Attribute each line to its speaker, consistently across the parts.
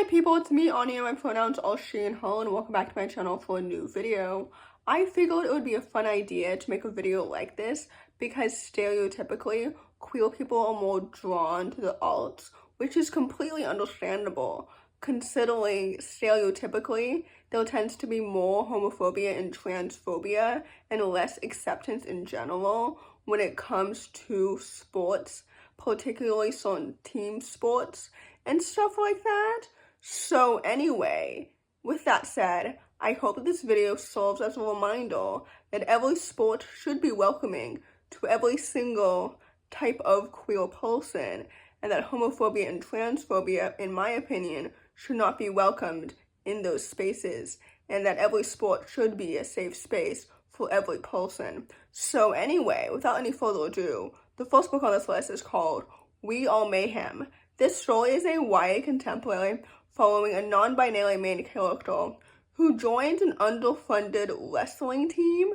Speaker 1: Hi people, it's me, Anja. My pronouns are she and her, and welcome back to my channel for a new video. I figured it would be a fun idea to make a video like this because stereotypically, queer people are more drawn to the arts, which is completely understandable, considering stereotypically there tends to be more homophobia and transphobia and less acceptance in general when it comes to sports, particularly certain team sports and stuff like that. So anyway, with that said, I hope that this video serves as a reminder that every sport should be welcoming to every single type of queer person, and that homophobia and transphobia, in my opinion, should not be welcomed in those spaces, and that every sport should be a safe space for every person. So anyway, without any further ado, the first book on this list is called Are Mayhem. This story is a YA contemporary following a non-binary main character who joins an underfunded wrestling team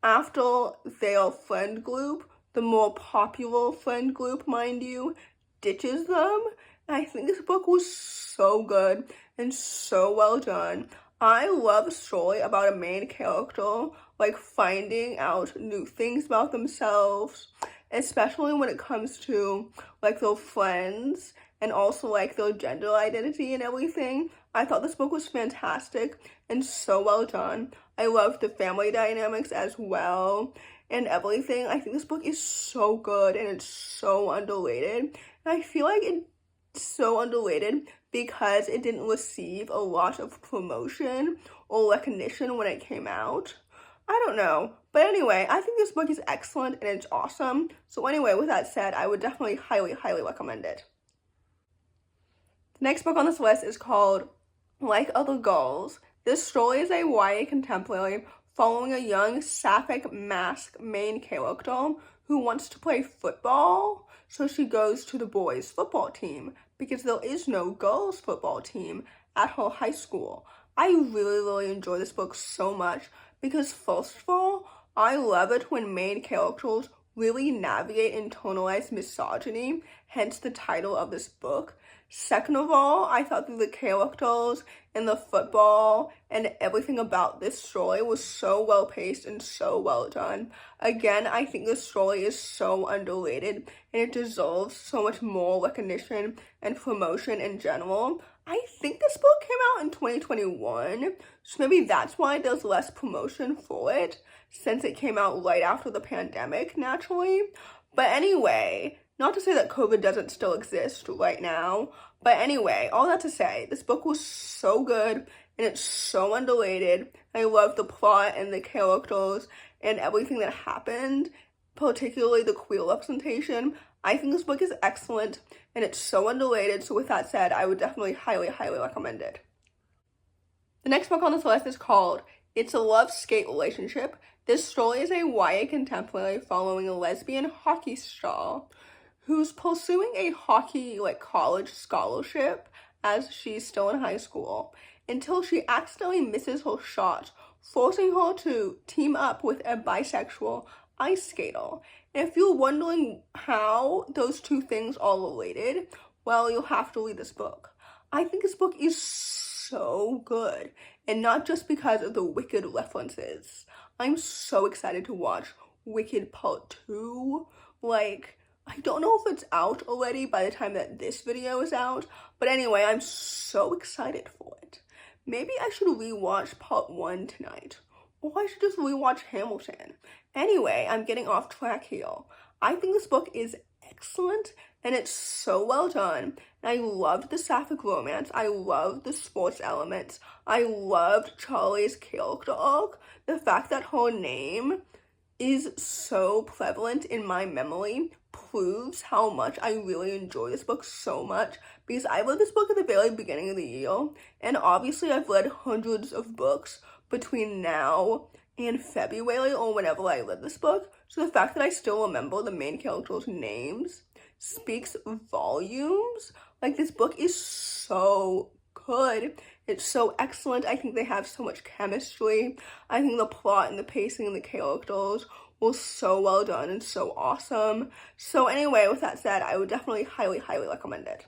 Speaker 1: after their friend group, the more popular friend group, mind you, ditches them. And I think this book was so good and so well done. I love a story about a main character, like finding out new things about themselves, especially when it comes to like their friends and also like their gender identity and everything. I thought this book was fantastic and so well done. I loved the family dynamics as well and everything. I think this book is so good and it's so underrated. And I feel like it's so underrated because it didn't receive a lot of promotion or recognition when it came out. I don't know. But anyway, I think this book is excellent and it's awesome. So anyway, with that said, I would definitely highly recommend it. The next book on this list is called Like Other Girls. This story is a YA contemporary following a young sapphic mask main character who wants to play football, so she goes to the boys' football team because there is no girls' football team at her high school. I really enjoy this book so much because first of all, I love it when main characters really navigate internalized misogyny, hence the title of this book. Second of all, I thought that the characters and the football and everything about this story was so well paced and so well done. Again, I think this story is so underrated and it deserves so much more recognition and promotion in general. I think this book came out in 2021, so maybe that's why there's less promotion for it, since it came out right after the pandemic, naturally. But anyway, not to say that COVID doesn't still exist right now, but anyway, all that to say, this book was so good and it's so underrated. I love the plot and the characters and everything that happened, particularly the queer representation. I think this book is excellent and it's so underrated, so with that said, I would definitely highly recommend it. The next book on this list is called It's a Love Skate Relationship. This story is a YA contemporary following a lesbian hockey star who's pursuing a hockey college scholarship as she's still in high school until she accidentally misses her shot, forcing her to team up with a bisexual ice skater. And if you're wondering how those two things are related, well, you'll have to read this book. I think this book is so good, and not just because of the Wicked references. I'm so excited to watch Wicked Part 2. I don't know if it's out already by the time that this video is out, but anyway, I'm so excited for it. Maybe I should rewatch Part 1 tonight, or I should just rewatch Hamilton. Anyway, I'm getting off track here. I think this book is excellent and it's so well done. And I loved the sapphic romance. I loved the sports elements. I loved Charlie's character arc. The fact that her name is so prevalent in my memory proves how much I really enjoy this book so much, because I read this book at the very beginning of the year, and obviously I've read hundreds of books between now and February or whenever I read this book, so the fact that I still remember the main characters' names speaks volumes. This book is so good. It's so excellent. I think they have so much chemistry. I think the plot and the pacing and the characters were so well done and so awesome. So anyway, with that said, I would definitely highly recommend it.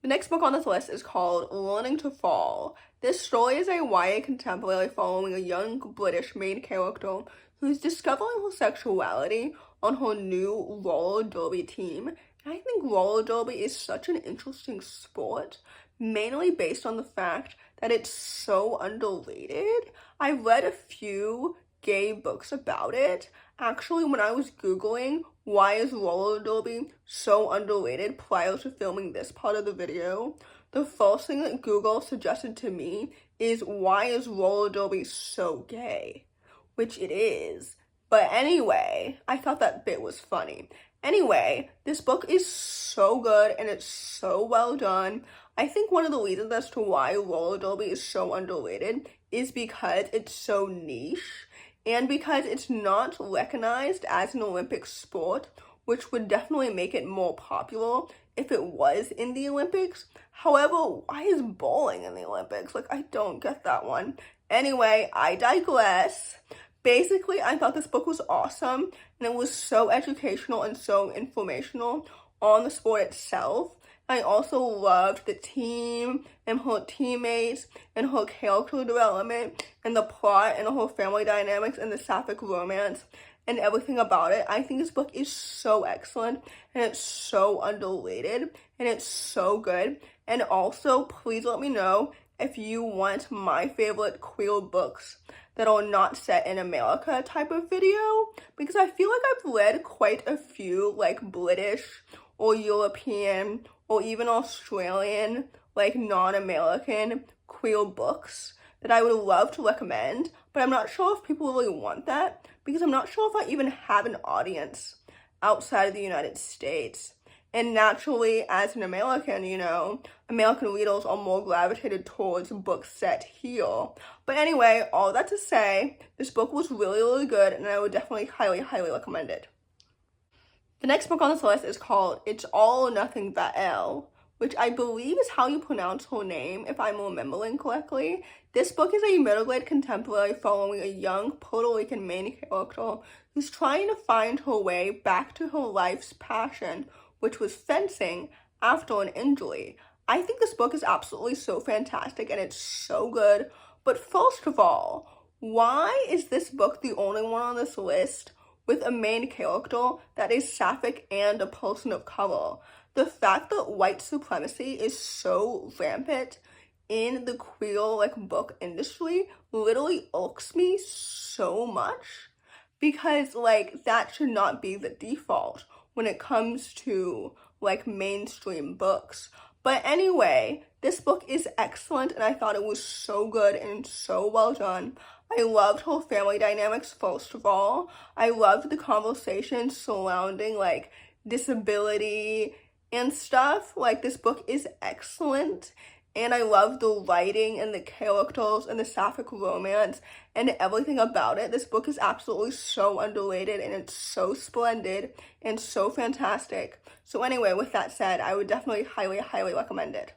Speaker 1: The next book on this list is called Learning to Fall. This story is a YA contemporary following a young British main character who's discovering her sexuality on her new roller derby team. And I think roller derby is such an interesting sport, mainly based on the fact that it's so underrated. I read a few gay books about it. Actually, when I was Googling why is roller derby so underrated prior to filming this part of the video, the first thing that Google suggested to me is why is roller derby so gay? Which it is. But anyway, I thought that bit was funny. Anyway, this book is so good and it's so well done. I think one of the reasons as to why roller derby is so underrated is because it's so niche and because it's not recognized as an Olympic sport, which would definitely make it more popular if it was in the Olympics. However, why is bowling in the Olympics? Like, I don't get that one. Anyway, I digress. Basically, I thought this book was awesome, and it was so educational and so informational on the sport itself. I also loved the team and her teammates and her character development and the plot and the whole family dynamics and the sapphic romance and everything about it. I think this book is so excellent and it's so underrated and it's so good. And also, please let me know if you want my favorite queer books that are not set in America type of video, because I feel like I've read quite a few like British or European or even Australian, like non-American queer books that I would love to recommend, but I'm not sure if people really want that because I'm not sure if I even have an audience outside of the United States. And naturally, as an American, you know, American readers are more gravitated towards books set here. But anyway, all that to say, this book was really, really good, and I would definitely highly, highly recommend it. The next book on this list is called It's All or Nothing Vale, which I believe is how you pronounce her name, if I'm remembering correctly. This book is a middle-grade contemporary following a young Puerto Rican main character who's trying to find her way back to her life's passion, which was fencing, after an injury. I think this book is absolutely so fantastic and it's so good. But first of all, why is this book the only one on this list with a main character that is sapphic and a person of color? The fact that white supremacy is so rampant in the queer book industry literally irks me so much, because that should not be the default when it comes to mainstream books. But anyway, this book is excellent and I thought it was so good and so well done. I loved her family dynamics first of all. I loved the conversations surrounding disability and stuff. This book is excellent. And I love the writing and the characters and the sapphic romance and everything about it. This book is absolutely so underrated and it's so splendid and so fantastic. So anyway, with that said, I would definitely highly, highly recommend it.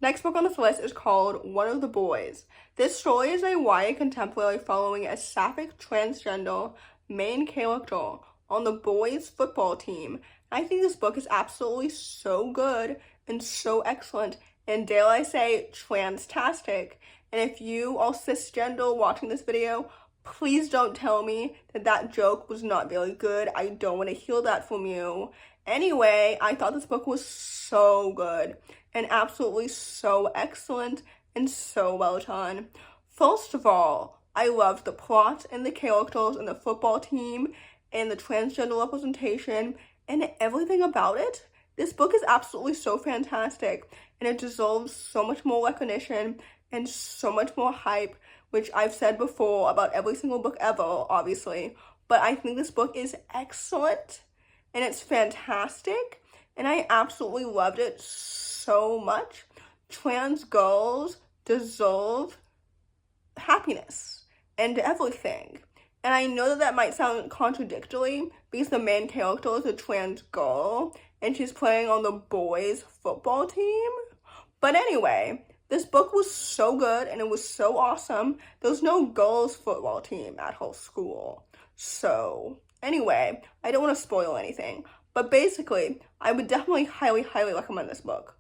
Speaker 1: Next book on this list is called One of the Boys. This story is a YA contemporary following a sapphic transgender main character on the boys' football team. I think this book is absolutely so good and so excellent, and dare I say, transtastic. And if you are cisgender watching this video, please don't tell me that that joke was not very good. I don't want to hear that from you. Anyway, I thought this book was so good and absolutely so excellent and so well done. First of all, I loved the plot and the characters and the football team and the transgender representation and everything about it. This book is absolutely so fantastic and it deserves so much more recognition and so much more hype, which I've said before about every single book ever, obviously. But I think this book is excellent and it's fantastic and I absolutely loved it so much. Trans girls deserve happiness and everything. And I know that might sound contradictory because the main character is a trans girl and she's playing on the boys' football team. But anyway, this book was so good and it was so awesome. There's no girls' football team at her school. So anyway, I don't want to spoil anything. But basically, I would definitely highly recommend this book.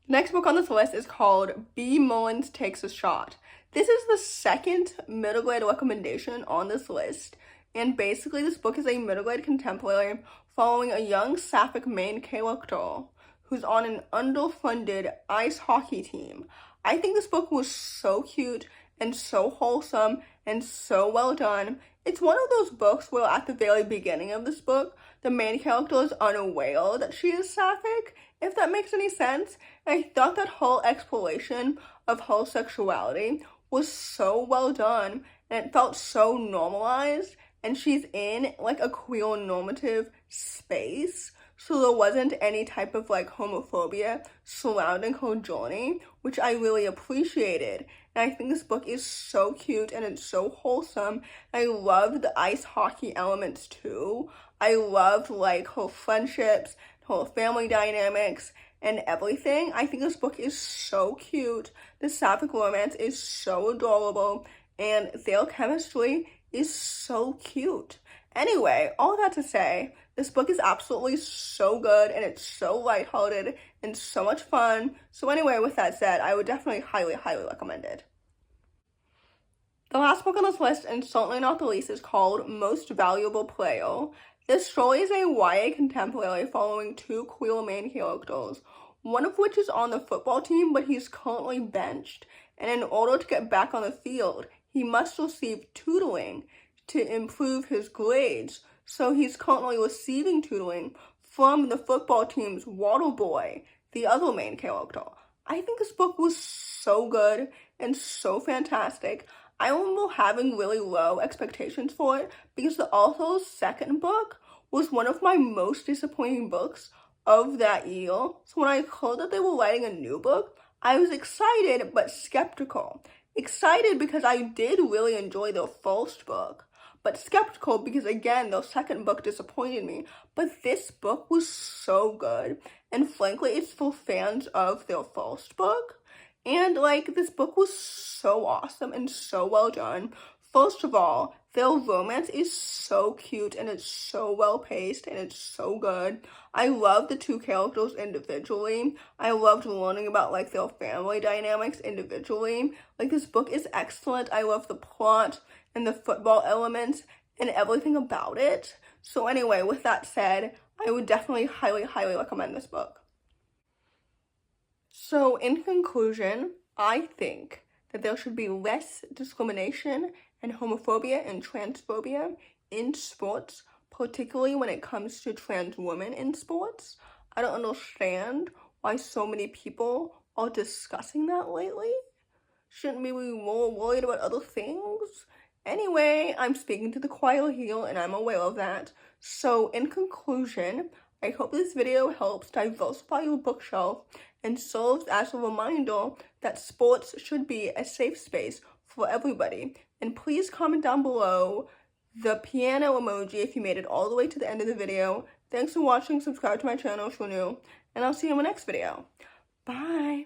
Speaker 1: The next book on this list is called B. Mullins Takes a Shot. This is the second middle grade recommendation on this list, and basically this book is a middle grade contemporary following a young sapphic main character who's on an underfunded ice hockey team. I think this book was so cute and so wholesome and so well done. It's one of those books where at the very beginning of this book, the main character is unaware that she is sapphic, if that makes any sense. And I thought that whole exploration of her sexuality was so well done, and it felt so normalized, and she's in like a queer normative space, so there wasn't any type of like homophobia surrounding her journey, which I really appreciated. And I think this book is so cute and it's so wholesome. I loved the ice hockey elements too. I loved like her friendships, her family dynamics, and everything. I think this book is so cute. The sapphic romance is so adorable, and their chemistry is so cute. Anyway, all that to say, this book is absolutely so good, and it's so lighthearted and so much fun. So anyway, with that said, I would definitely highly recommend it. The last book on this list, and certainly not the least, is called Most Valuable Player. This story is a YA contemporary following two queer main characters, one of which is on the football team, but he's currently benched, and in order to get back on the field, he must receive tutoring to improve his grades. So he's currently receiving tutoring from the football team's water boy, the other main character. I think this book was so good and so fantastic. I remember having really low expectations for it because the author's second book was one of my most disappointing books of that year. So when I heard that they were writing a new book, I was excited but skeptical. Excited because I did really enjoy their first book, but skeptical because, again, their second book disappointed me. But this book was so good, and frankly, it's for fans of their first book. And, like, this book was so awesome and so well done. First of all, their romance is so cute, and it's so well paced, and it's so good. I love the two characters individually. I loved learning about, like, their family dynamics individually. Like, this book is excellent. I love the plot and the football elements and everything about it. So anyway, with that said, I would definitely highly recommend this book. So in conclusion, I think that there should be less discrimination and homophobia and transphobia in sports, particularly when it comes to trans women in sports. I don't understand why so many people are discussing that lately. Shouldn't we be more worried about other things? Anyway, I'm speaking to the choir here, and I'm aware of that. So in conclusion, I hope this video helps diversify your bookshelf and serves as a reminder that sports should be a safe space for everybody. And please comment down below the piano emoji if you made it all the way to the end of the video. Thanks for watching. Subscribe to my channel if you're new, and I'll see you in my next video. Bye!